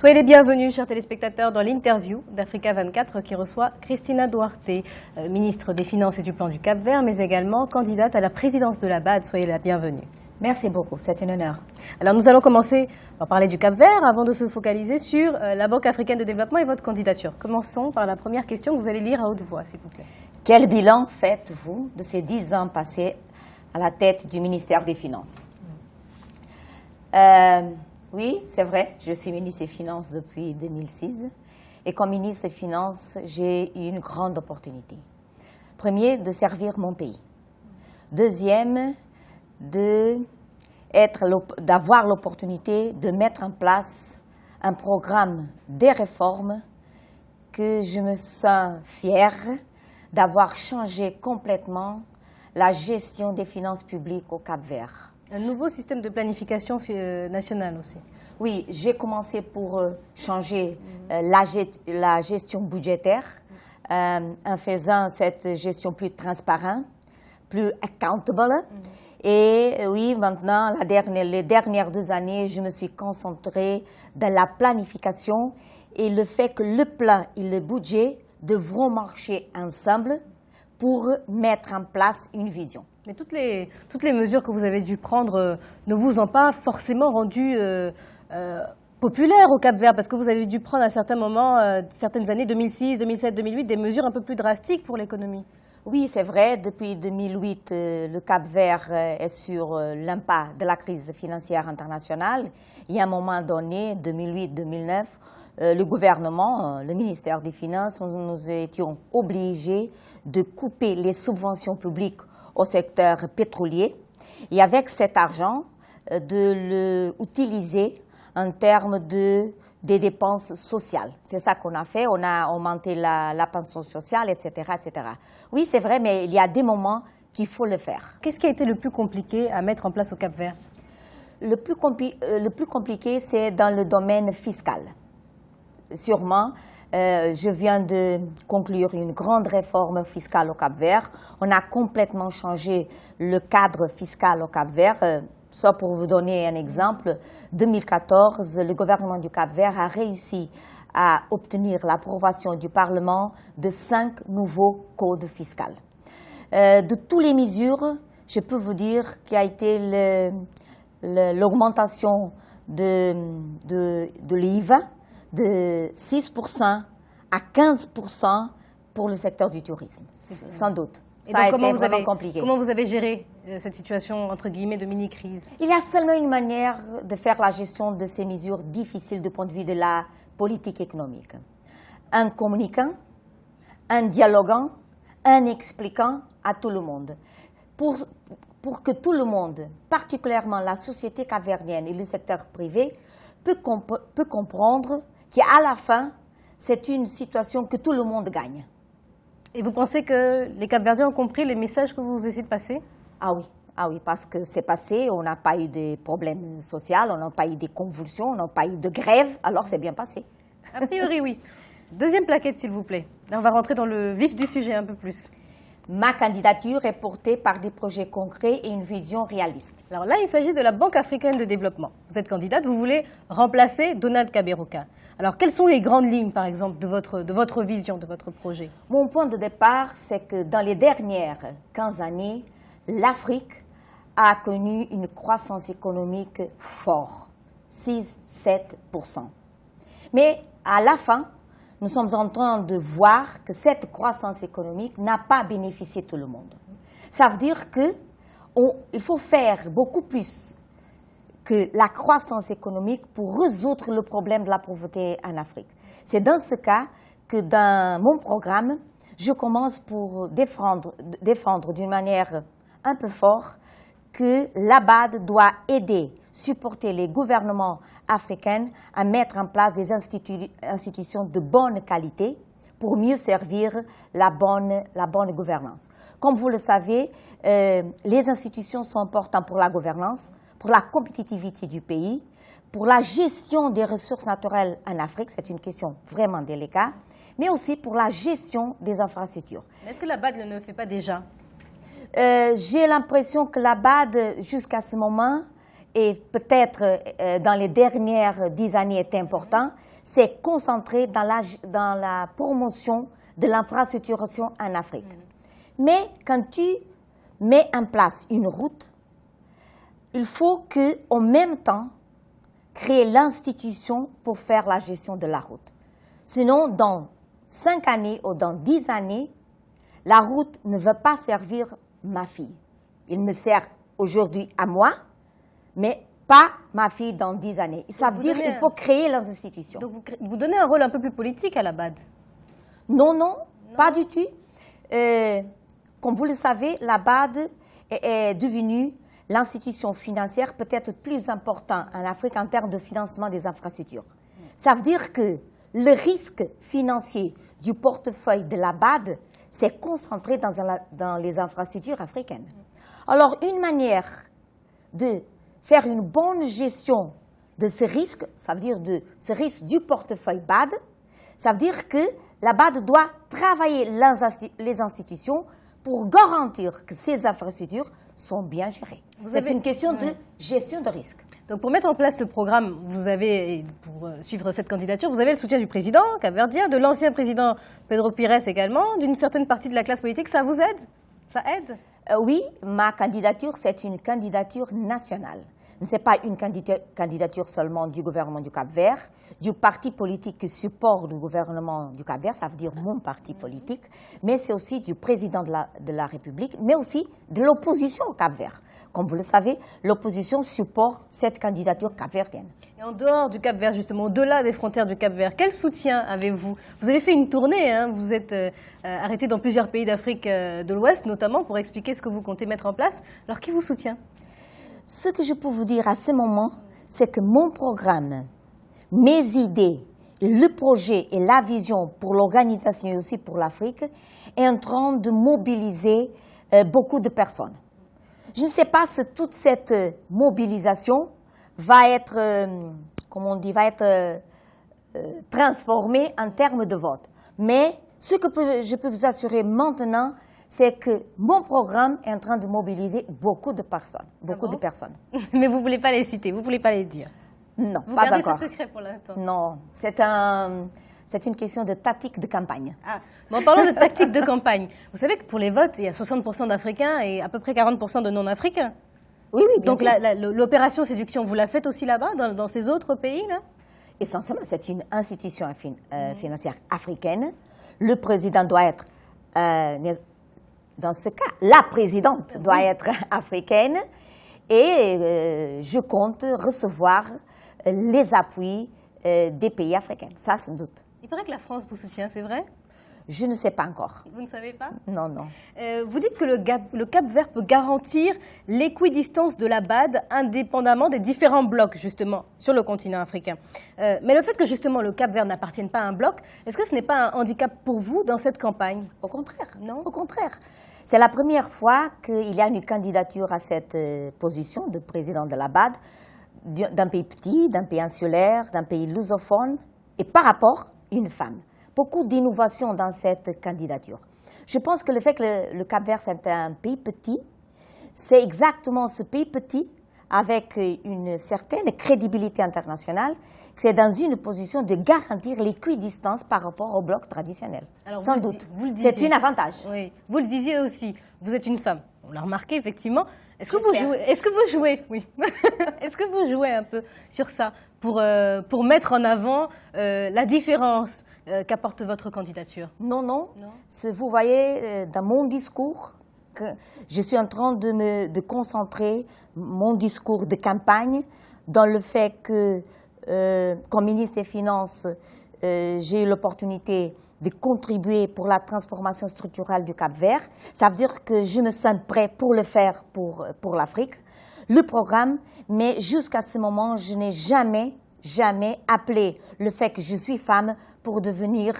Soyez les bienvenus, chers téléspectateurs, dans l'interview d'Africa 24 qui reçoit Christina Duarte, ministre des Finances et du Plan du Cap-Vert, mais également candidate à la présidence de la BAD. Soyez la bienvenue. Merci beaucoup, c'est un honneur. Alors nous allons commencer par parler du Cap-Vert avant de se focaliser sur la Banque africaine de développement et votre candidature. Commençons par la première question que vous allez lire à haute voix, s'il vous plaît. Quel bilan faites-vous de ces 10 ans passés à la tête du ministère des Finances? Oui, c'est vrai, je suis ministre des Finances depuis 2006. Et comme ministre des Finances, j'ai eu une grande opportunité. Premier, de servir mon pays. Deuxième, d'avoir l'opportunité de mettre en place un programme de réformes que je me sens fière d'avoir changé complètement la gestion des finances publiques au Cap-Vert. Un nouveau système de planification nationale aussi. Oui, j'ai commencé pour changer la gestion budgétaire en faisant cette gestion plus transparente, plus accountable. Et oui, maintenant, les dernières 2 années, je me suis concentrée dans la planification et le fait que le plan et le budget devront marcher ensemble pour mettre en place une vision. Mais toutes les mesures que vous avez dû prendre ne vous ont pas forcément rendu populaire au Cap-Vert, parce que vous avez dû prendre à certains moments, certaines années, 2006, 2007, 2008, des mesures un peu plus drastiques pour l'économie. Oui, c'est vrai. Depuis 2008, le Cap-Vert est sur l'impact de la crise financière internationale. Il y a un moment donné, 2008-2009, le gouvernement, le ministère des Finances, nous étions obligés de couper les subventions publiques au secteur pétrolier et avec cet argent, de l'utiliser en termes des dépenses sociales. C'est ça qu'on a fait. On a augmenté la pension sociale, etc., etc. Oui, c'est vrai, mais il y a des moments qu'il faut le faire. Qu'est-ce qui a été le plus compliqué à mettre en place au Cap-Vert? Le plus compliqué, c'est dans le domaine fiscal. Sûrement, je viens de conclure une grande réforme fiscale au Cap-Vert. On a complètement changé le cadre fiscal au Cap-Vert. Ça, pour vous donner un exemple, 2014, le gouvernement du Cap-Vert a réussi à obtenir l'approbation du Parlement de 5 nouveaux codes fiscaux. De toutes les mesures, je peux vous dire qu'il y a été l'augmentation de l'IVA de 6% à 15% pour le secteur du tourisme, sans doute. Ça a été vraiment compliqué. Comment vous avez géré cette situation, entre guillemets, de mini-crise? Il y a seulement une manière de faire la gestion de ces mesures difficiles du point de vue de la politique économique. En communiquant, en dialoguant, en expliquant à tout le monde. Pour que tout le monde, particulièrement la société capverdienne et le secteur privé, peut comprendre qu'à la fin, c'est une situation que tout le monde gagne. Et vous pensez que les Cap-Verdiens ont compris les messages que vous essayez de passer? Ah oui, parce que c'est passé, on n'a pas eu de problèmes sociaux, on n'a pas eu de convulsions, on n'a pas eu de grève, alors c'est bien passé. A priori, oui. Deuxième plaquette, s'il vous plaît. Là, on va rentrer dans le vif du sujet un peu plus. Ma candidature est portée par des projets concrets et une vision réaliste. Alors là, il s'agit de la Banque africaine de développement. Vous êtes candidate, vous voulez remplacer Donald Kaberuka. Alors, quelles sont les grandes lignes, par exemple, de votre vision, de votre projet? Mon point de départ, c'est que dans les dernières 15 années, l'Afrique a connu une croissance économique forte, 6-7%. Mais à la fin, nous sommes en train de voir que cette croissance économique n'a pas bénéficié tout le monde. Ça veut dire qu'il faut faire beaucoup plus que la croissance économique pour résoudre le problème de la pauvreté en Afrique. C'est dans ce cas que dans mon programme, je commence pour défendre d'une manière un peu forte que la BAD doit aider, supporter les gouvernements africains à mettre en place des institutions de bonne qualité pour mieux servir la bonne gouvernance. Comme vous le savez, les institutions sont importantes pour la gouvernance, pour la compétitivité du pays, pour la gestion des ressources naturelles en Afrique, c'est une question vraiment délicate, mais aussi pour la gestion des infrastructures. Est-ce que la BAD ne le fait pas déjà? J'ai l'impression que la BAD, jusqu'à ce moment, et peut-être dans les dernières 10 années est important, c'est concentrer dans la promotion de l'infrastructuration en Afrique. Mais quand tu mets en place une route, il faut qu'en même temps, créer l'institution pour faire la gestion de la route. Sinon, dans 5 années ou dans 10 années, la route ne va pas servir ma fille. Il me sert aujourd'hui à moi, mais pas ma fille dans 10 années. Ça veut dire qu'il faut créer les institutions. Donc vous donnez un rôle un peu plus politique à la BAD? Non, pas du tout. Comme vous le savez, la BAD est devenue l'institution financière peut-être plus importante en Afrique en termes de financement des infrastructures. Ça veut dire que le risque financier du portefeuille de la BAD s'est concentré dans les infrastructures africaines. Alors, une manière de faire une bonne gestion de ce risque, ça veut dire de ce risque du portefeuille BAD, ça veut dire que la BAD doit travailler les institutions pour garantir que ces infrastructures sont bien gérées. C'est une question de gestion de risque. Donc pour mettre en place ce programme, vous avez, pour suivre cette candidature, vous avez le soutien du président capverdien, de l'ancien président Pedro Pires également, d'une certaine partie de la classe politique. Ça vous aide? Ça aide? Oui, ma candidature, c'est une candidature nationale. Ce n'est pas une candidature seulement du gouvernement du Cap-Vert, du parti politique qui supporte le gouvernement du Cap-Vert, ça veut dire mon parti politique, mais c'est aussi du président de la République, mais aussi de l'opposition au Cap-Vert. Comme vous le savez, l'opposition supporte cette candidature capverdienne. Et en dehors du Cap-Vert, justement, au-delà des frontières du Cap-Vert, quel soutien avez-vous? Vous avez fait une tournée, hein, vous êtes arrêté dans plusieurs pays d'Afrique de l'Ouest, notamment, pour expliquer ce que vous comptez mettre en place. Alors, qui vous soutient? Ce que je peux vous dire à ce moment, c'est que mon programme, mes idées, le projet et la vision pour l'organisation et aussi pour l'Afrique est en train de mobiliser beaucoup de personnes. Je ne sais pas si toute cette mobilisation va être, transformée en termes de vote. Mais ce que je peux vous assurer maintenant, c'est que mon programme est en train de mobiliser beaucoup de personnes. Mais vous ne voulez pas les citer, vous ne voulez pas les dire? Non, vous pas gardez encore. Ce secret pour l'instant? Non, c'est une question de tactique de campagne. Ah, bon, en parlant de tactique de campagne, vous savez que pour les votes, il y a 60% d'Africains et à peu près 40% de non-Africains. Oui, bien sûr. Donc l'opération séduction, vous la faites aussi là-bas, dans ces autres pays-là? Essentiellement, c'est une institution financière africaine. Le président doit être... dans ce cas, la présidente doit être africaine et je compte recevoir les appuis des pays africains, ça sans doute. Il paraît que la France vous soutient, c'est vrai? Je ne sais pas encore. Vous ne savez pas? Non. Vous dites que le Cap-Vert peut garantir l'équidistance de la BAD indépendamment des différents blocs, justement, sur le continent africain. Mais le fait que, justement, le Cap-Vert n'appartienne pas à un bloc, est-ce que ce n'est pas un handicap pour vous dans cette campagne? Au contraire. Non? Au contraire. C'est la première fois qu'il y a une candidature à cette position de président de la BAD d'un pays petit, d'un pays insulaire, d'un pays lusophone, et par rapport à une femme. Beaucoup d'innovation dans cette candidature. Je pense que le fait que le Cap-Vert c'est un pays petit, c'est exactement ce pays petit, avec une certaine crédibilité internationale, que c'est dans une position de garantir l'équidistance par rapport au bloc traditionnel. Alors, sans doute. C'est un avantage. Oui, vous le disiez aussi, vous êtes une femme. On l'a remarqué, effectivement. Est-ce que vous jouez oui. Est-ce que vous jouez un peu sur ça pour mettre en avant la différence qu'apporte votre candidature? Non. Vous voyez, dans mon discours, que je suis en train de concentrer mon discours de campagne dans le fait que, comme ministre des Finances, j'ai eu l'opportunité de contribuer pour la transformation structurelle du Cap-Vert. Ça veut dire que je me sens prêt pour le faire pour l'Afrique, le programme, mais jusqu'à ce moment, je n'ai jamais appelé le fait que je suis femme pour devenir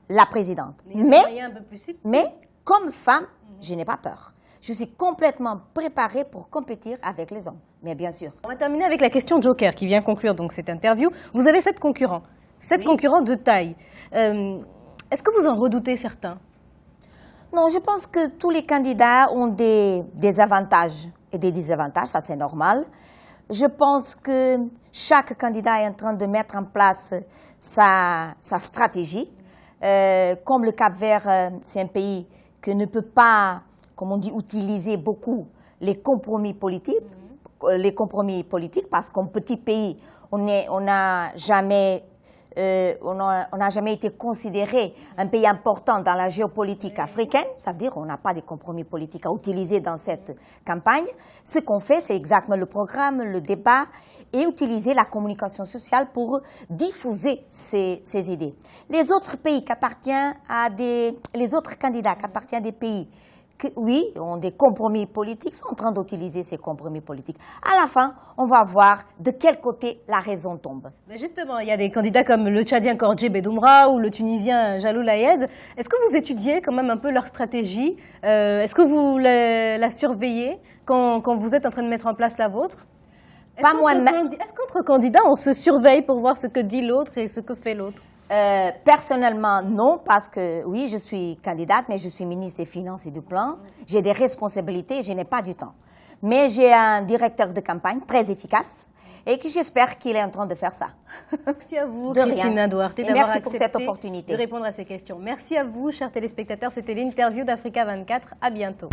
la présidente. Mais comme femme, je n'ai pas peur. Je suis complètement préparée pour compétir avec les hommes, mais bien sûr. On va terminer avec la question Joker qui vient conclure donc cette interview. Vous avez 7 concurrents. 7 concurrents de taille. Est-ce que vous en redoutez certains? Non, je pense que tous les candidats ont des avantages et des désavantages, ça c'est normal. Je pense que chaque candidat est en train de mettre en place sa stratégie. Comme le Cap-Vert, c'est un pays qui ne peut pas, comme on dit, utiliser beaucoup les compromis politiques, parce qu'en petit pays, on n'a jamais été considéré un pays important dans la géopolitique africaine. Ça veut dire qu'on n'a pas de compromis politiques à utiliser dans cette campagne. Ce qu'on fait, c'est exactement le programme, le débat et utiliser la communication sociale pour diffuser ces idées. Les autres pays qui appartiennent les autres candidats qui appartiennent à des pays oui, ont des compromis politiques, sont en train d'utiliser ces compromis politiques. À la fin, on va voir de quel côté la raison tombe. Mais justement, il y a des candidats comme le Tchadien Kordje Bedoumra ou le Tunisien Jalloul Ayed. Est-ce que vous étudiez quand même un peu leur stratégie? Est-ce que vous la surveillez quand vous êtes en train de mettre en place la vôtre? Pas moi-même. Est-ce qu'entre candidats, on se surveille pour voir ce que dit l'autre et ce que fait l'autre? Personnellement, non, parce que oui, je suis candidate, mais je suis ministre des Finances et du Plan. J'ai des responsabilités et je n'ai pas du temps. Mais j'ai un directeur de campagne très efficace et que j'espère qu'il est en train de faire ça. Merci à vous, Christina Duarte, d'avoir accepté pour cette opportunité de répondre à ces questions. Merci à vous, chers téléspectateurs. C'était l'interview d'Africa 24. À bientôt.